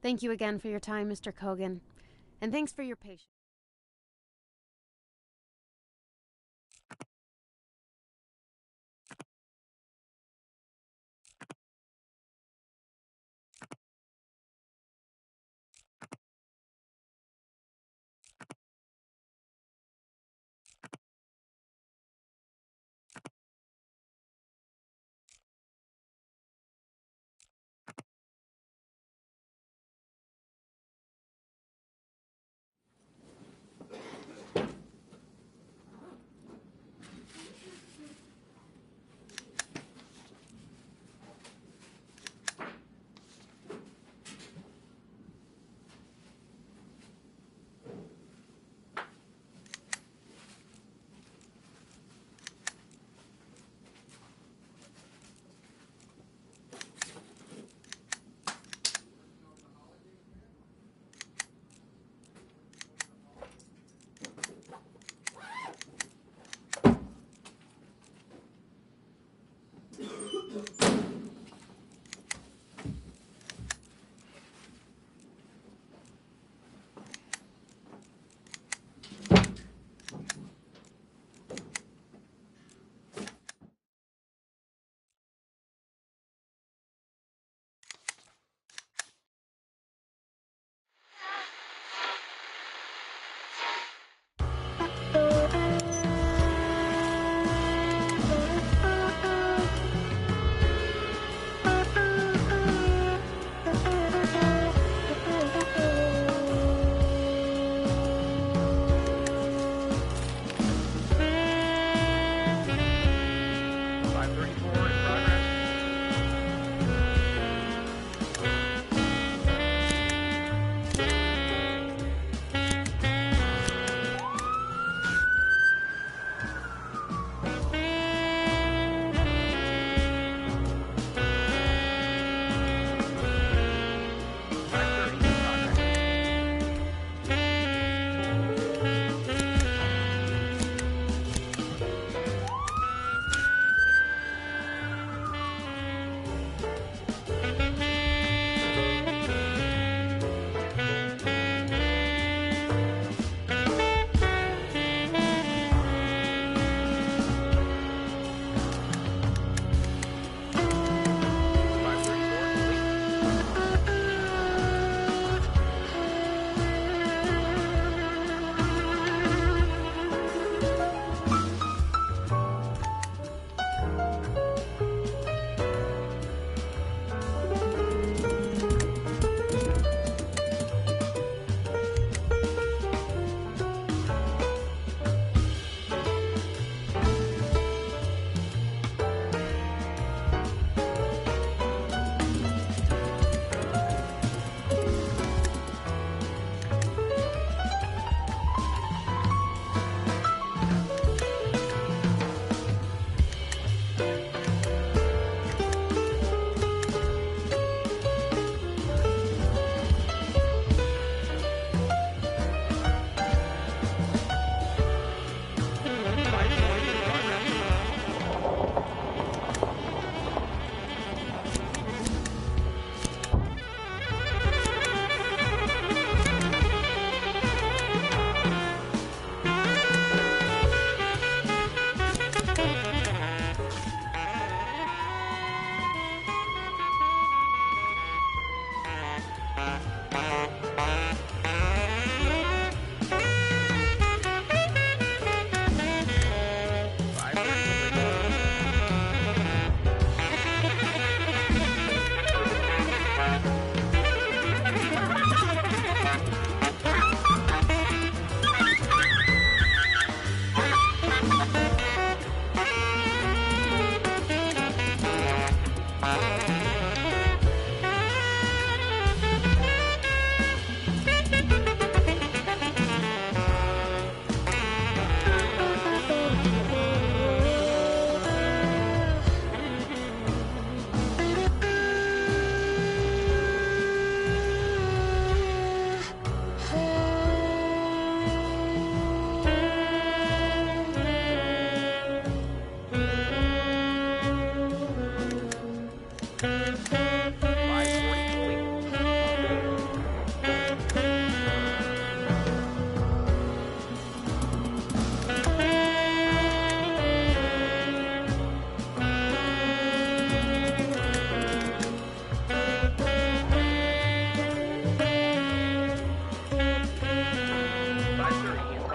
Thank you again for your time, Mr. Kogan. And thanks for your patience.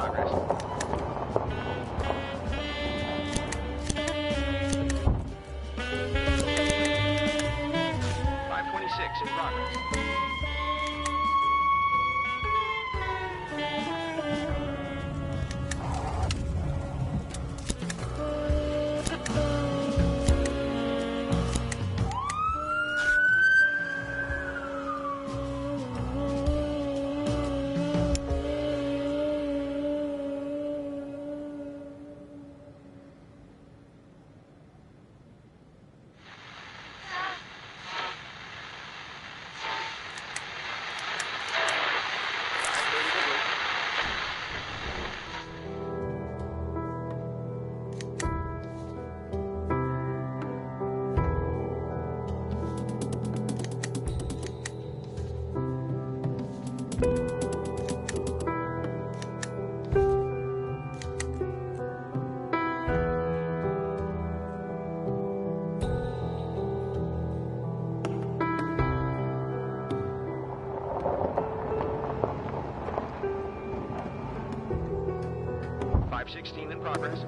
progress. 526 in progress. .16 in progress.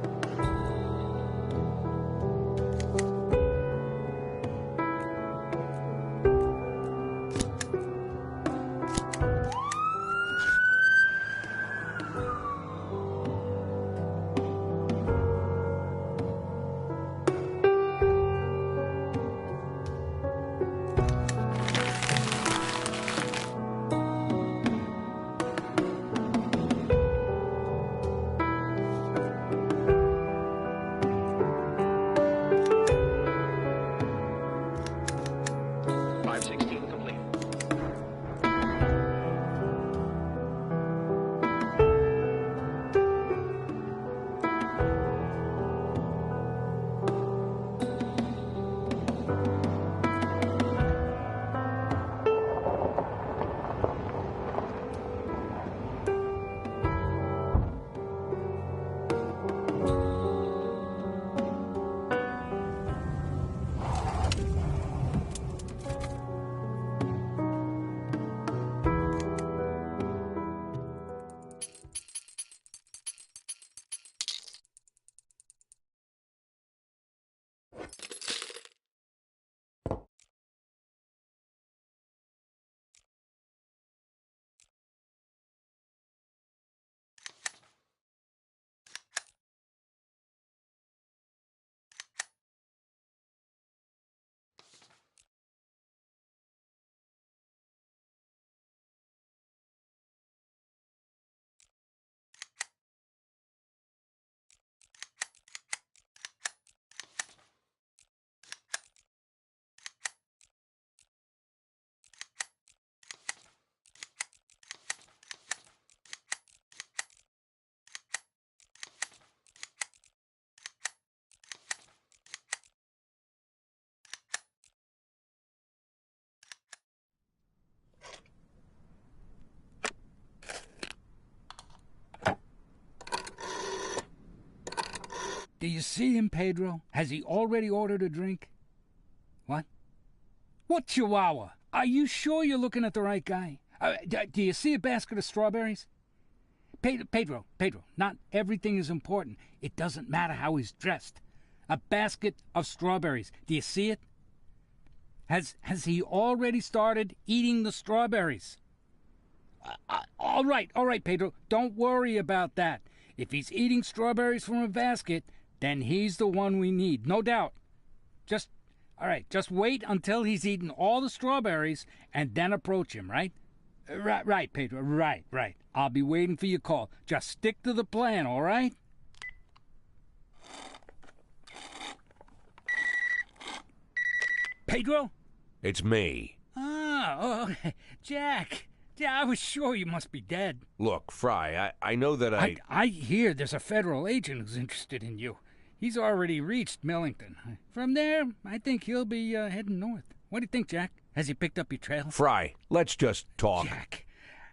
Do you see him, Pedro? Has he already ordered a drink? What? What Chihuahua? Are you sure you're looking at the right guy? Do you see a basket of strawberries? Pedro, not everything is important. It doesn't matter how he's dressed. A basket of strawberries. Do you see it? Has he already started eating the strawberries? All right, Pedro. Don't worry about that. If he's eating strawberries from a basket, then he's the one we need, no doubt. Just wait until he's eaten all the strawberries and then approach him, right? Right, Pedro, right. I'll be waiting for your call. Just stick to the plan, all right? Pedro? It's me. Oh, Jack. Yeah, I was sure you must be dead. Look, Fry, I know that I hear there's a federal agent who's interested in you. He's already reached Millington. From there, I think he'll be heading north. What do you think, Jack? Has he picked up your trail? Fry, let's just talk. Jack,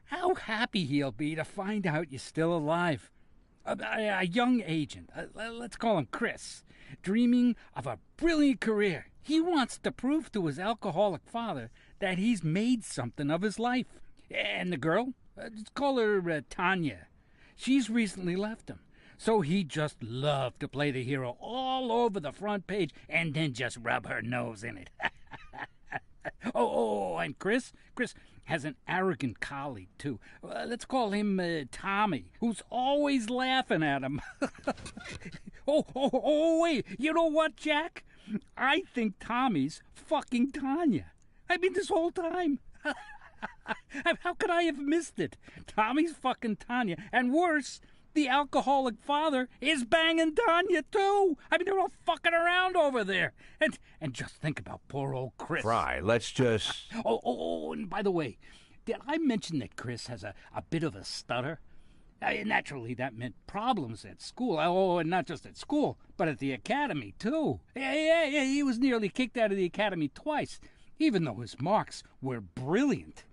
how happy he'll be to find out you're still alive. A young agent, let's call him Chris, dreaming of a brilliant career. He wants to prove to his alcoholic father that he's made something of his life. And the girl, let's call her Tanya. She's recently left him. So he just loved to play the hero all over the front page and then just rub her nose in it. And Chris has an arrogant colleague, too. Let's call him Tommy, who's always laughing at him. Wait, you know what, Jack? I think Tommy's fucking Tanya. I mean, this whole time. How could I have missed it? Tommy's fucking Tanya, and worse, the alcoholic father is banging Tanya, too. I mean, they're all fucking around over there. And just think about poor old Chris. Fry, let's just... And by the way, did I mention that Chris has a bit of a stutter? Naturally, that meant problems at school. And not just at school, but at the academy, too. Yeah, he was nearly kicked out of the academy twice, even though his marks were brilliant.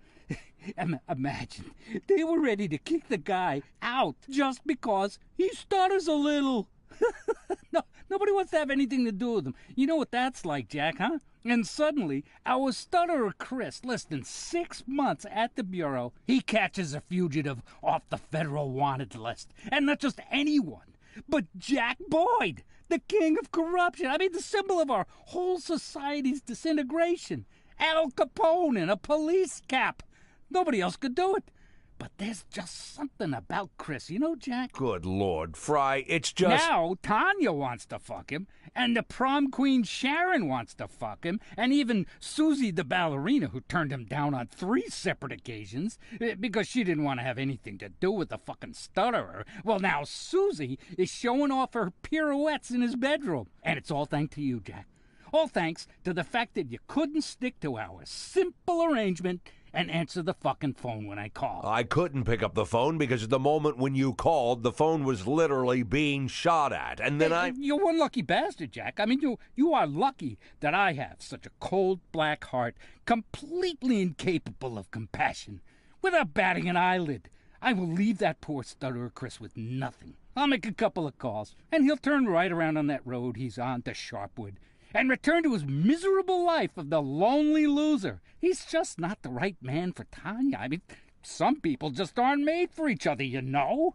Imagine, they were ready to kick the guy out just because he stutters a little. No, nobody wants to have anything to do with him. You know what that's like, Jack, huh? And suddenly, our stutterer Chris, less than 6 months at the Bureau, he catches a fugitive off the federal wanted list. And not just anyone, but Jack Boyd, the king of corruption. I mean, the symbol of our whole society's disintegration. Al Capone in a police cap. Nobody else could do it. But there's just something about Chris, you know, Jack? Good Lord, Fry, it's just... Now Tanya wants to fuck him, and the prom queen Sharon wants to fuck him, and even Susie the ballerina, who turned him down on 3 separate occasions because she didn't want to have anything to do with the fucking stutterer. Well, now Susie is showing off her pirouettes in his bedroom. And it's all thanks to you, Jack. All thanks to the fact that you couldn't stick to our simple arrangement and answer the fucking phone when I called. I couldn't pick up the phone because at the moment when you called, the phone was literally being shot at. And then You're one lucky bastard, Jack. I mean, you are lucky that I have such a cold, black heart, completely incapable of compassion. Without batting an eyelid, I will leave that poor stutterer Chris with nothing. I'll make a couple of calls, and he'll turn right around on that road he's on to Sharpwood and return to his miserable life of the lonely loser. He's just not the right man for Tanya. I mean, some people just aren't made for each other, you know.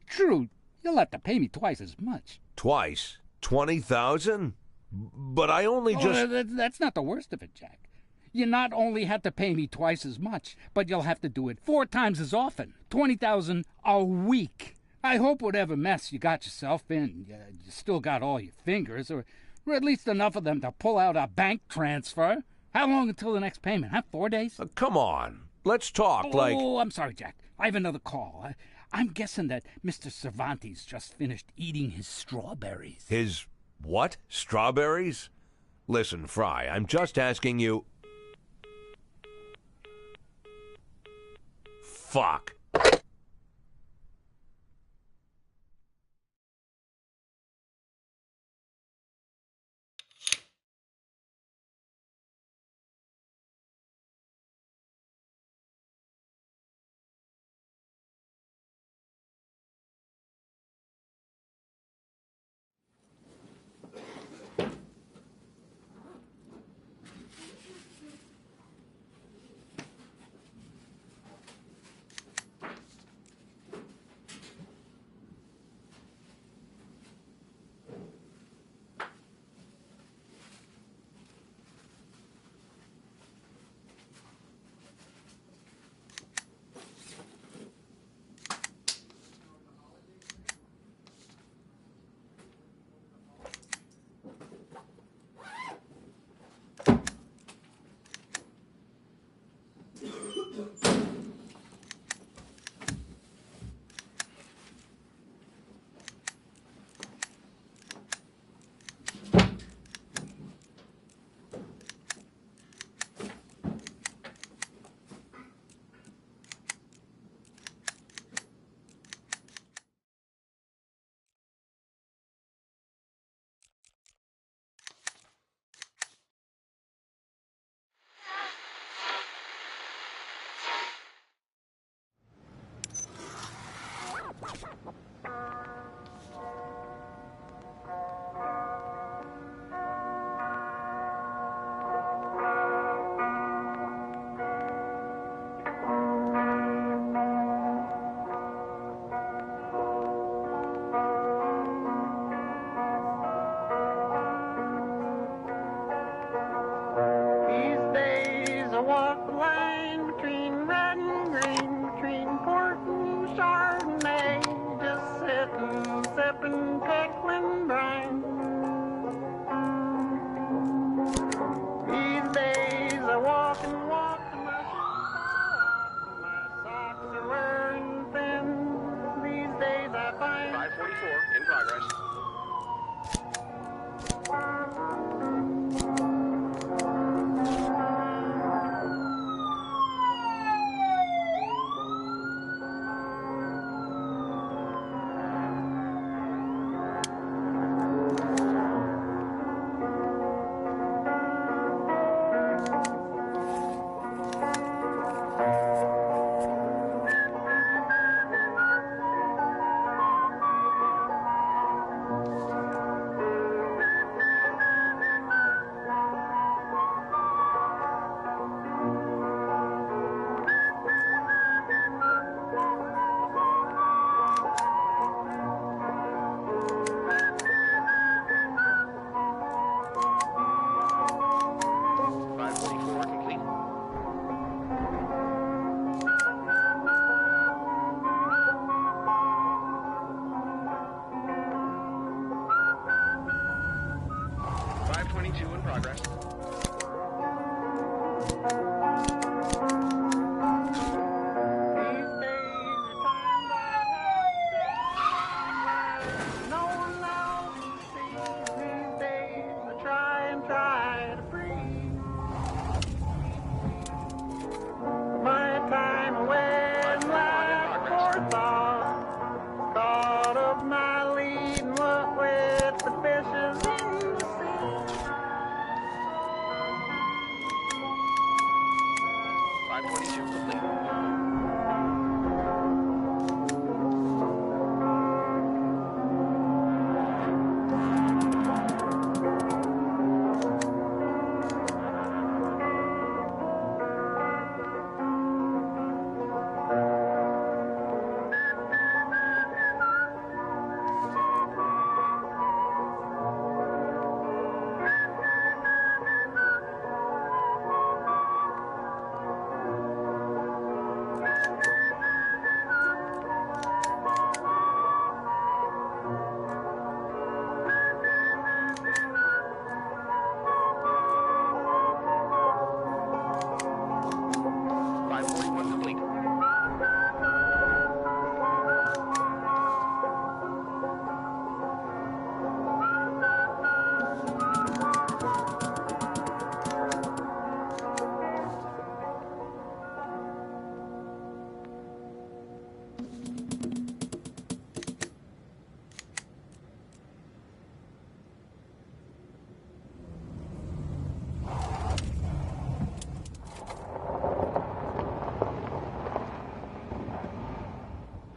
True, you'll have to pay me twice as much. Twice? 20,000? But I only just... That's not the worst of it, Jack. You not only have to pay me twice as much, but you'll have to do it 4 times as often. 20,000 a week. I hope whatever mess you got yourself in, you still got all your fingers, or at least enough of them to pull out a bank transfer. How long until the next payment, huh? 4 days? Come on. Let's talk like... Oh, I'm sorry, Jack. I have another call. I'm guessing that Mr. Cervantes just finished eating his strawberries. His what? Strawberries? Listen, Fry, I'm just asking you... Fuck.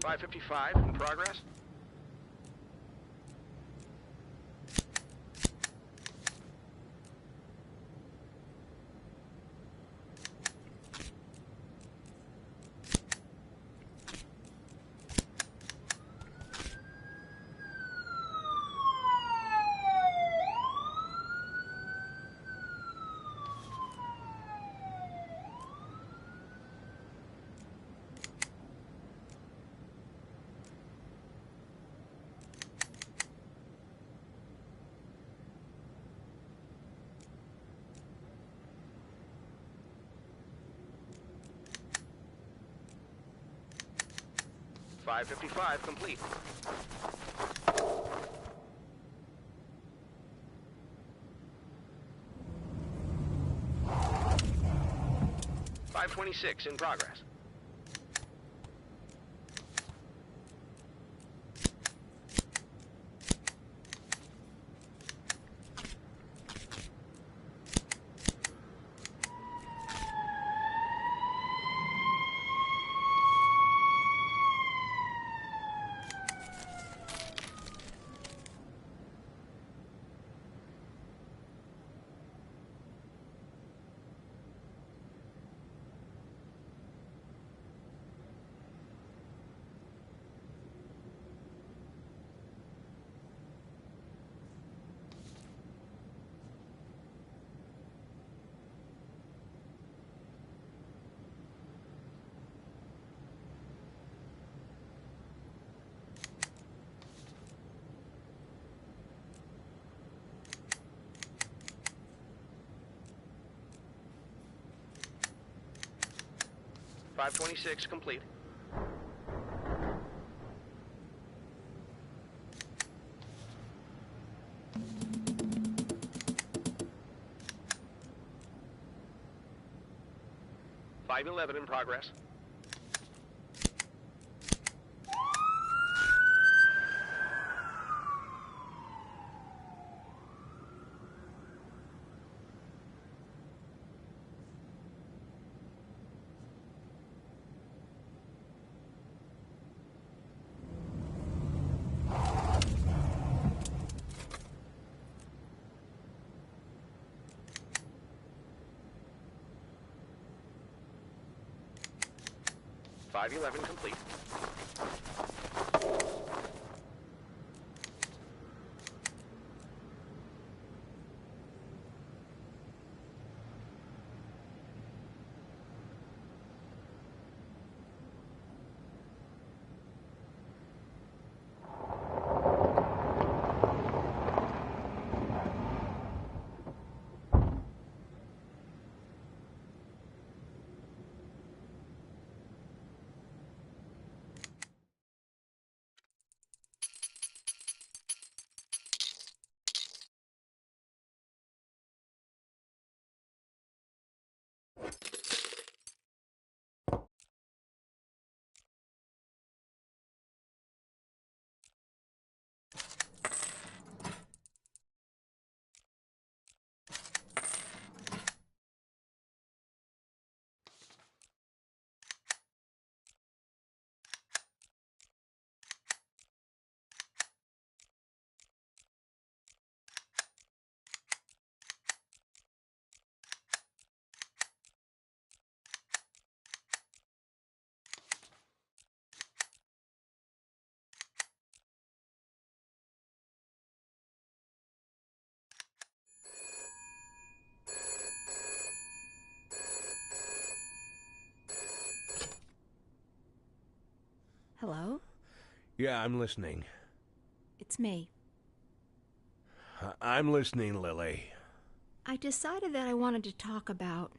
555 in progress. .555 complete. .526 in progress. .526 complete. .511 in progress. .511 complete. Hello? Yeah, I'm listening. It's me. I'm listening, Lily. I decided that I wanted to talk about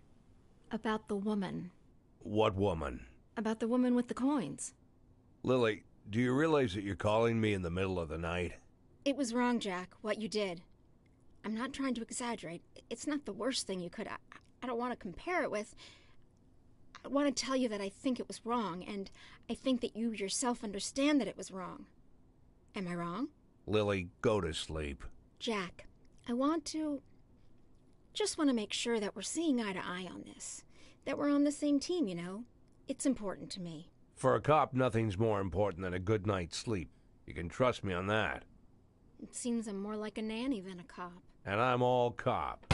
the woman. What woman? About the woman with the coins. Lily, do you realize that you're calling me in the middle of the night? It was wrong, Jack, what you did. I'm not trying to exaggerate. It's not the worst thing you could. I don't want to compare it with. I want to tell you that I think it was wrong, and I think that you yourself understand that it was wrong. Am I wrong? Lily, go to sleep. Jack, just want to make sure that we're seeing eye to eye on this. That we're on the same team, you know. It's important to me. For a cop, nothing's more important than a good night's sleep. You can trust me on that. It seems I'm more like a nanny than a cop. And I'm all cop.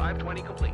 520 complete.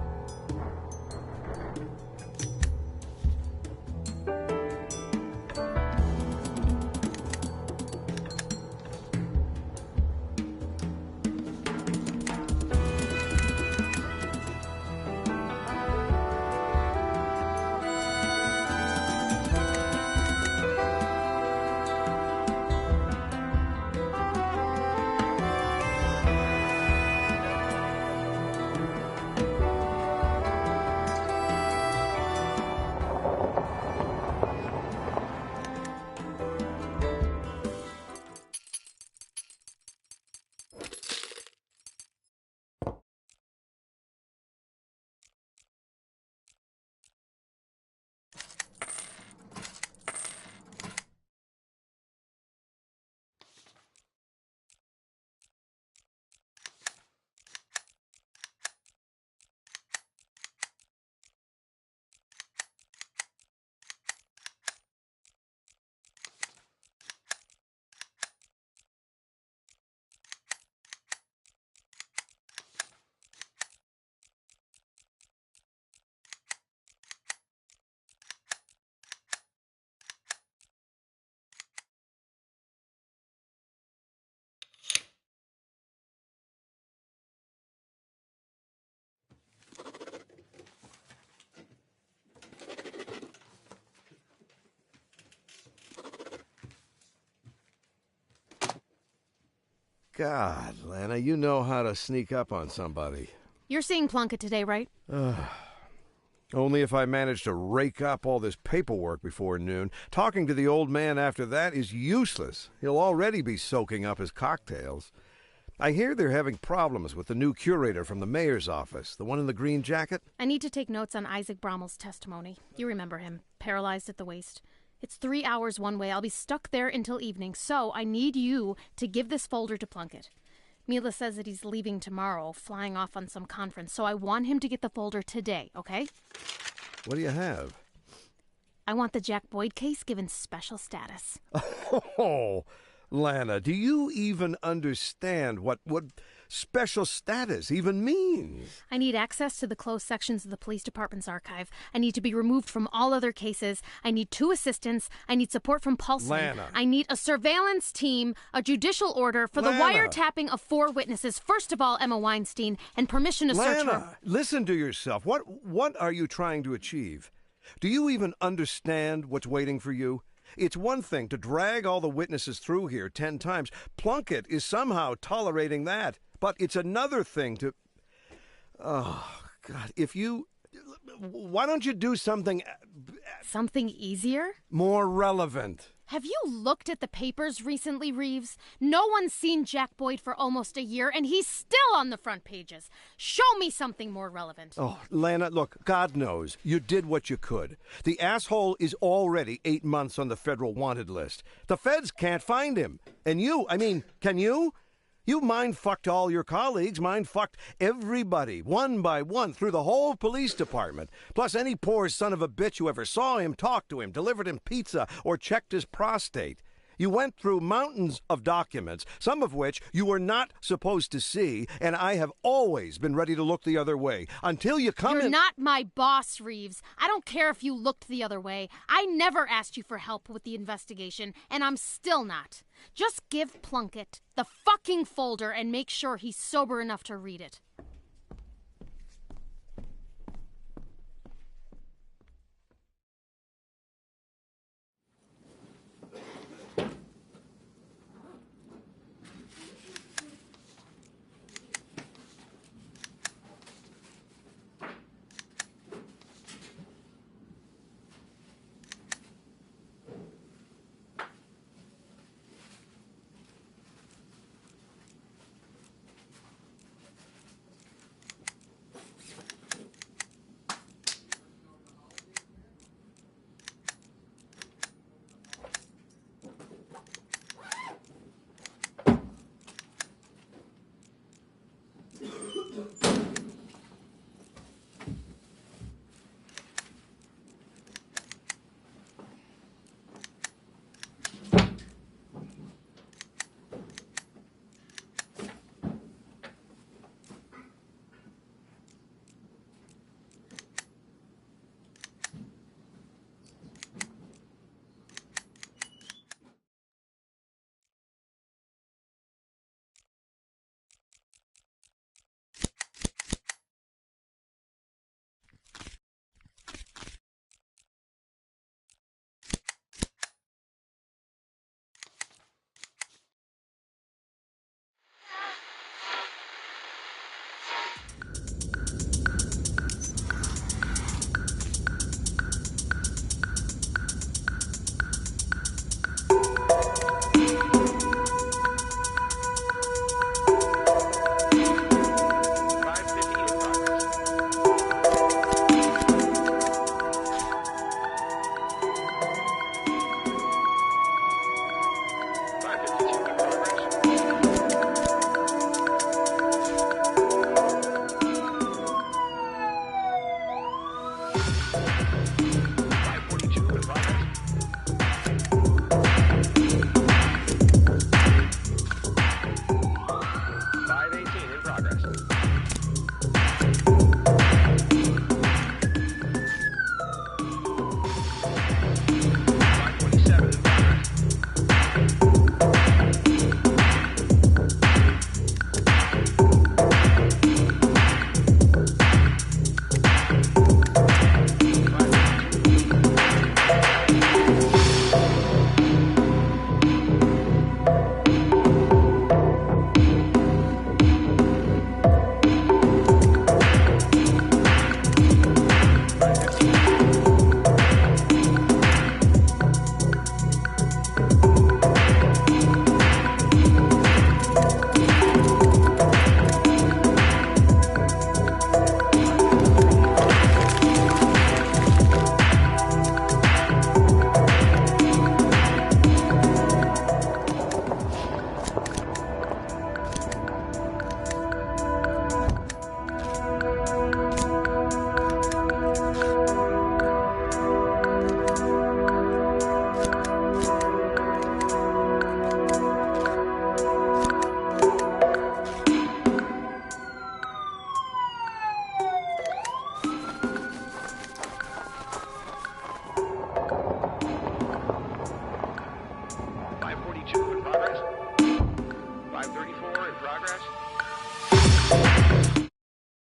God, Lana, you know how to sneak up on somebody. You're seeing Plunkett today, right? Only if I manage to rake up all this paperwork before noon. Talking to the old man after that is useless. He'll already be soaking up his cocktails. I hear they're having problems with the new curator from the mayor's office, the one in the green jacket. I need to take notes on Isaac Brommel's testimony. You remember him, paralyzed at the waist. It's 3 hours one way. I'll be stuck there until evening, so I need you to give this folder to Plunkett. Mila says that he's leaving tomorrow, flying off on some conference, so I want him to get the folder today, okay? What do you have? I want the Jack Boyd case given special status. Oh, Lana, do you even understand what special status even means? I need access to the closed sections of the police department's archive. I need to be removed from all other cases. I need 2 assistants. I need support from Paulson. Lana. I need a surveillance team, a judicial order for the wiretapping of 4 witnesses. First of all, Emma Weinstein, and permission to search her. Lana, listen to yourself. What are you trying to achieve? Do you even understand what's waiting for you? It's one thing to drag all the witnesses through here 10 times. Plunkett is somehow tolerating that. But it's another thing to... Oh, God, why don't you do something... Something easier? more relevant? Have you looked at the papers recently, Reeves? No one's seen Jack Boyd for almost a year, and he's still on the front pages. Show me something more relevant. Oh, Lana, look, God knows you did what you could. The asshole is already 8 months on the federal wanted list. The feds can't find him. And can you? You mind-fucked all your colleagues, mind-fucked everybody, one by one, through the whole police department. Plus any poor son of a bitch who ever saw him, talked to him, delivered him pizza, or checked his prostate. You went through mountains of documents, some of which you were not supposed to see, and I have always been ready to look the other way. Until you come in... You're not my boss, Reeves. I don't care if you looked the other way. I never asked you for help with the investigation, and I'm still not. Just give Plunkett the fucking folder and make sure he's sober enough to read it.